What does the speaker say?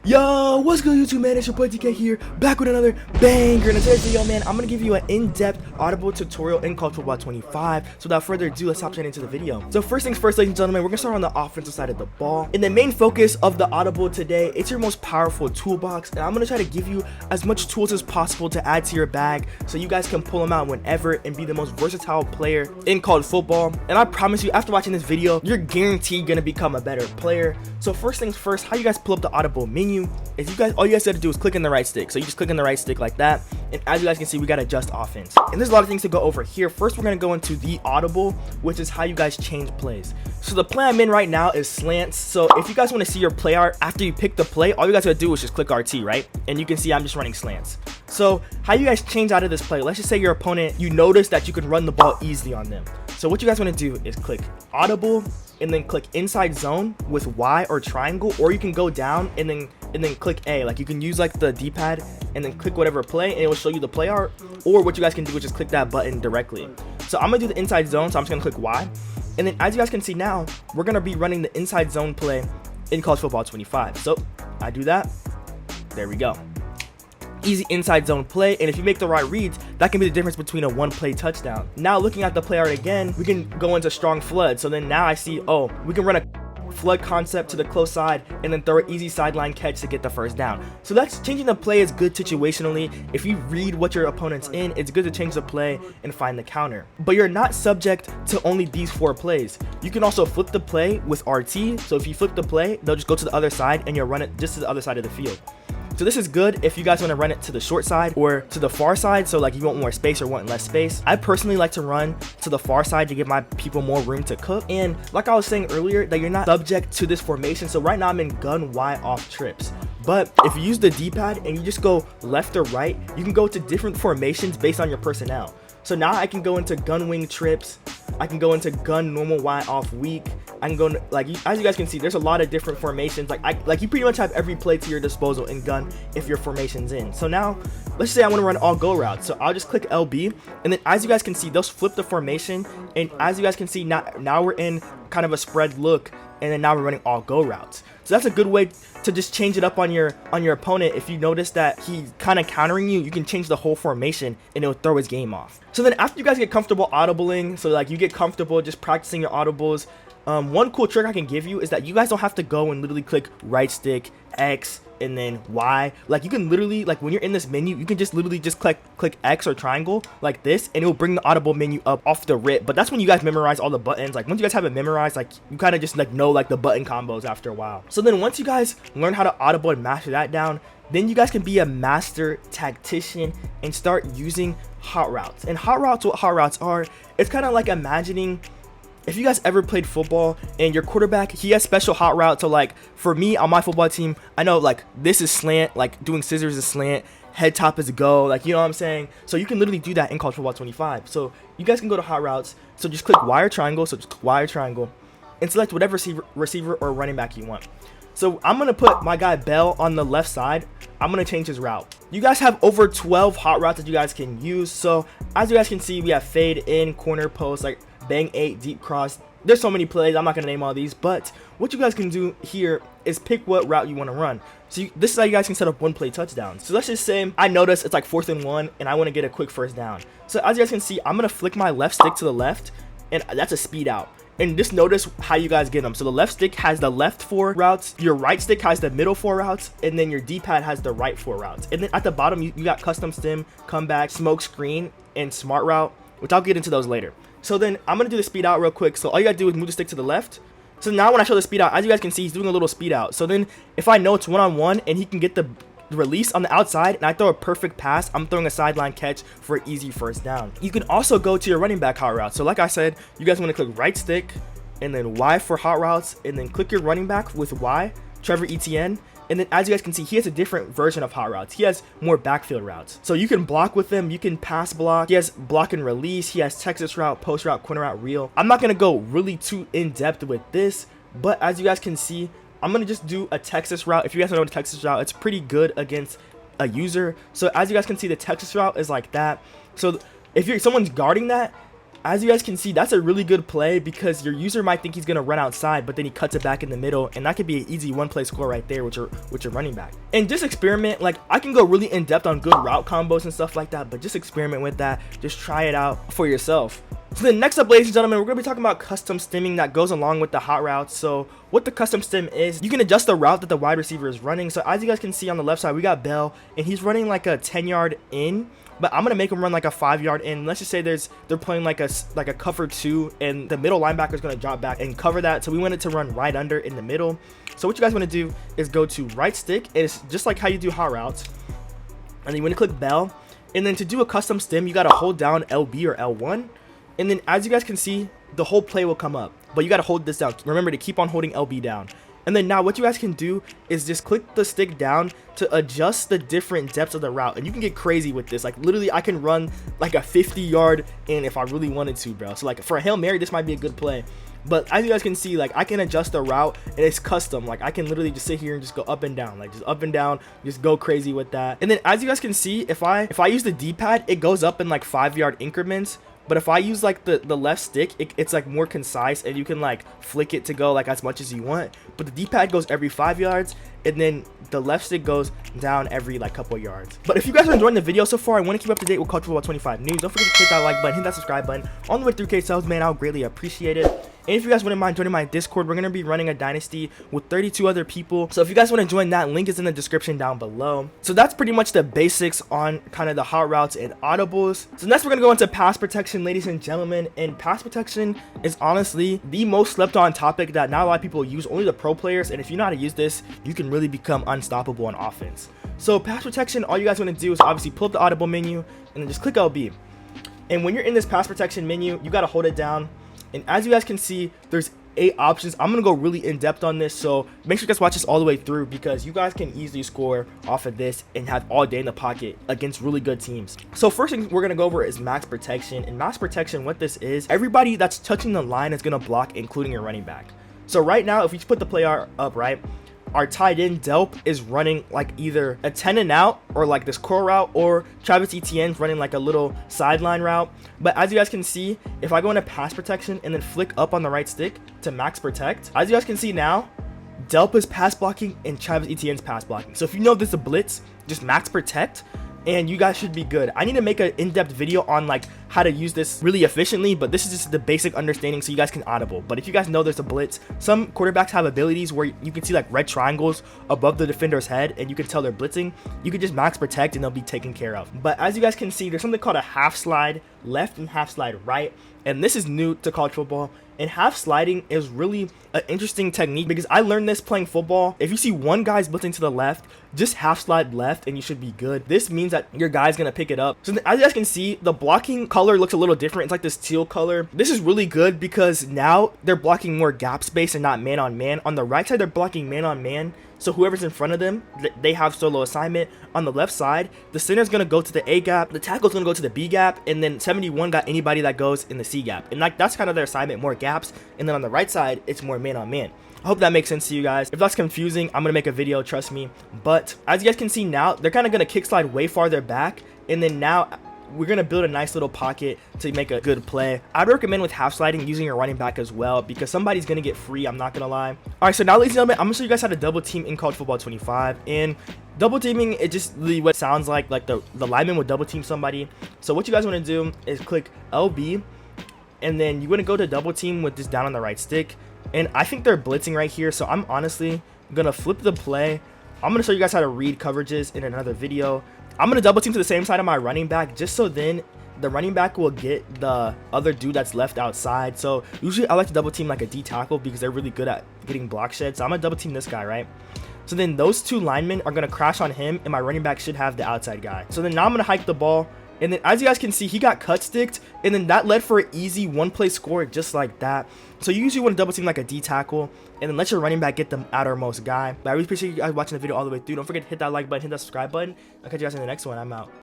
Yo, what's good YouTube, man? It's your boy DK here, back with another banger. And in today's video, man, I'm gonna give you an in-depth audible tutorial in college football 25. So without further ado, let's hop straight into the video. So first things first, ladies and gentlemen, we're gonna start on the offensive side of the ball. And the main focus of the audible today, it's your most powerful toolbox, and I'm gonna try to give you as much tools as possible to add to your bag so you guys can pull them out whenever and be the most versatile player in college football. And I promise you, after watching this video, you're guaranteed gonna become a better player. So first things first, how you guys pull up the audible menu is all you guys have to do is click in the right stick. So you just click in the right stick like that, and as you guys can see, we got adjust offense, and there's a lot of things to go over here. First, we're gonna go into the audible, which is how you guys change plays. So the play I'm in right now is slants. So if you guys want to see your play art after you pick the play, all you guys gotta do is just click RT, right? And you can see I'm just running slants. So how you guys change out of this play, let's just say your opponent, you notice that you can run the ball easily on them. So what you guys want to do is click audible and then click inside zone with Y or triangle, or you can go down and then click A. Like you can use like the D-pad and then click whatever play and it will show you the play art, or what you guys can do is just click that button directly. So I'm gonna do the inside zone, so I'm just gonna click Y, and then as you guys can see now, we're gonna be running the inside zone play in college football 25. So I do that, there we go. Easy inside zone play, and if you make the right reads, that can be the difference between a one play touchdown. Now looking at the play art again, we can go into strong flood. So then now I see, oh, we can run a flood concept to the close side and then throw an easy sideline catch to get the first down. So that's changing the play is good situationally. If you read what your opponent's in, it's good to change the play and find the counter. But you're not subject to only these 4 plays. You can also flip the play with RT. So if you flip the play, they'll just go to the other side and you'll run it just to the other side of the field. So this is good if you guys want to run it to the short side or to the far side, so like you want more space or want less space. I personally like to run to the far side to give my people more room to cook. And like I was saying earlier, that you're not subject to this formation. So right now I'm in gun Y off trips. But if you use the D-pad and you just go left or right, you can go to different formations based on your personnel. So now I can go into gun wing trips, I can go into gun normal Y off weak, I can go into, like, as you guys can see, there's a lot of different formations. Like you pretty much have every play to your disposal in gun if your formation's in. So now let's say I want to run all go routes, so I'll just click LB, and then as you guys can see, they'll flip the formation, and as you guys can see, now we're in kind of a spread look, and then now we're running all go routes. So that's a good way to just change it up on your opponent. If you notice that he's kind of countering you, you can change the whole formation and it'll throw his game off. So then after you guys get comfortable audibling, so like you get comfortable just practicing your audibles, one cool trick I can give you is that you guys don't have to go and literally click right stick, X, and then Y. Like you can literally, like when you're in this menu, you can just literally just click X or triangle like this, and it will bring the audible menu up off the rip. But that's when you guys memorize all the buttons. Like once you guys have it memorized, like you kind of just like know like the button combos after a while. So then once you guys learn how to audible and master that down, then you guys can be a master tactician and start using hot routes. And hot routes, what hot routes are, it's kind of like imagining, if you guys ever played football and your quarterback, he has special hot routes. So like for me on my football team, I know like this is slant, like doing scissors is slant, head top is a go, like you know what I'm saying. So you can literally do that in college football 25. So you guys can go to hot routes. So just click Y or triangle. So just click Y or triangle and select whatever receiver or running back you want. So I'm gonna put my guy Bell on the left side. I'm gonna change his route. You guys have over 12 hot routes that you guys can use. So as you guys can see, we have fade in, corner post, like bang 8, deep cross. There's so many plays, I'm not gonna name all these, but what you guys can do here is pick what route you want to run. So this is how you guys can set up one play touchdowns. So let's just say I notice it's like 4th and 1 and I want to get a quick first down. So as you guys can see, I'm gonna flick my left stick to the left, and that's a speed out. And just notice how you guys get them. So the left stick has the left 4 routes, your right stick has the middle 4 routes, and then your D-pad has the right 4 routes. And then at the bottom, you got custom stem, comeback, smoke screen, and smart route, which I'll get into those later. So then I'm going to do the speed out real quick. So all you got to do is move the stick to the left. So now when I show the speed out, as you guys can see, he's doing a little speed out. So then if I know it's one-on-one and he can get the release on the outside and I throw a perfect pass, I'm throwing a sideline catch for an easy first down. You can also go to your running back hot route. So like I said, you guys want to click right stick and then Y for hot routes, and then click your running back with Y, Trevor Etienne. And then as you guys can see, he has a different version of hot routes. He has more backfield routes. So you can block with them, you can pass block. He has block and release. He has Texas route, post route, corner route, reel. I'm not going to go really too in depth with this, but as you guys can see, I'm going to just do a Texas route. If you guys don't know the Texas route, it's pretty good against a user. So as you guys can see, the Texas route is like that. So if someone's guarding that, as you guys can see, that's a really good play because your user might think he's gonna run outside, but then he cuts it back in the middle, and that could be an easy one-play score right there with your running back. And just experiment. Like, I can go really in depth on good route combos and stuff like that, but just experiment with that. Just try it out for yourself. So then next up, ladies and gentlemen, we're going to be talking about custom stimming that goes along with the hot routes. So what the custom stim is, you can adjust the route that the wide receiver is running. So as you guys can see on the left side, we got Bell, and he's running like a 10-yard in, but I'm going to make him run like a 5-yard in. Let's just say they're playing like a cover 2, and the middle linebacker is going to drop back and cover that. So we want it to run right under in the middle. So what you guys want to do is go to right stick. It's just like how you do hot routes. And then you want to click Bell. And then to do a custom stim, you got to hold down LB or L1. And then as you guys can see, the whole play will come up, but you got to hold this down. Remember to keep on holding LB down. And then now what you guys can do is just click the stick down to adjust the different depths of the route. And you can get crazy with this. Like, literally, I can run like a 50-yard in if I really wanted to, bro. So like for a Hail Mary, this might be a good play. But as you guys can see, like, I can adjust the route, and it's custom. Like, I can literally just sit here and just go up and down, like just up and down, just go crazy with that. And then as you guys can see, if I use the D-pad, it goes up in like 5-yard increments. But if I use like the left stick, it's like more concise, and you can like flick it to go like as much as you want. But the D-pad goes every 5 yards, and then the left stick goes down every like couple yards. But if you guys are enjoying the video so far, I want to keep up to date with College Football 25 news. Don't forget to hit that like button, hit that subscribe button. On the way 3K subs, man, I'll greatly appreciate it. And if you guys wouldn't mind joining my Discord, we're going to be running a dynasty with 32 other people. So if you guys want to join, that link is in the description down below. So that's pretty much the basics on kind of the hot routes and audibles. So next we're going to go into pass protection, ladies and gentlemen. And pass protection is honestly the most slept on topic that not a lot of people use, only the pro players. And if you know how to use this, you can really become unstoppable on offense. So pass protection, all you guys want to do is obviously pull up the audible menu and then just click LB. And when you're in this pass protection menu, you got to hold it down. And as you guys can see, there's 8 options. I'm going to go really in depth on this, so make sure you guys watch this all the way through because you guys can easily score off of this and have all day in the pocket against really good teams. So first thing we're going to go over is max protection. And max protection, what this is, everybody that's touching the line is going to block, including your running back. So right now, if we put the play up, right, our tight end Delp is running like either a 10 and out or like this core route, or Travis Etienne's running like a little sideline route. But as you guys can see, if I go into pass protection and then flick up on the right stick to max protect, as you guys can see now, Delp is pass blocking and Travis Etienne's pass blocking. So if you know this is a blitz, just max protect and you guys should be good. I need to make an in-depth video on like how to use this really efficiently, but this is just the basic understanding so you guys can audible. But if you guys know there's a blitz, some quarterbacks have abilities where you can see like red triangles above the defender's head and you can tell they're blitzing. You can just max protect and they'll be taken care of. But as you guys can see, there's something called a half slide left and half slide right, and this is new to college football. And half sliding is really an interesting technique because I learned this playing football. If you see one guy's blitzing to the left, just half slide left and you should be good. This means that your guy's gonna pick it up. So as you guys can see, the blocking color looks a little different. It's like this teal color. This is really good because now they're blocking more gap space and not man on man. On the right side, they're blocking man on man. So whoever's in front of them, they have solo assignment. On the left side, the center's going to go to the A gap, the tackle's going to go to the B gap, and then 71 got anybody that goes in the C gap. And like that's kind of their assignment, more gaps. And then on the right side, it's more man on man. I hope that makes sense to you guys. If that's confusing, I'm going to make a video, trust me. But as you guys can see now, they're kind of going to kick slide way farther back. And then now we're going to build a nice little pocket to make a good play. I'd recommend with half sliding using your running back as well because somebody's going to get free, I'm not going to lie. All right, so now ladies and gentlemen, I'm going to show you guys how to double team in College Football 25. And double teaming, it just really what it sounds like the lineman would double team somebody. So what you guys want to do is click LB, and then you want to go to double team with this down on the right stick. And I think they're blitzing right here, so I'm honestly going to flip the play. I'm going to show you guys how to read coverages in another video. I'm going to double team to the same side of my running back just so then the running back will get the other dude that's left outside. So usually I like to double team like a D tackle because they're really good at getting block shed. So I'm going to double team this guy, right? So then those two linemen are going to crash on him and my running back should have the outside guy. So then now I'm going to hike the ball. And then as you guys can see, he got cut sticked, and then that led for an easy one-play score just like that. So you usually want to double team like a D tackle, and then let your running back get the outermost guy. But I really appreciate you guys watching the video all the way through. Don't forget to hit that like button, hit that subscribe button. I'll catch you guys in the next one. I'm out.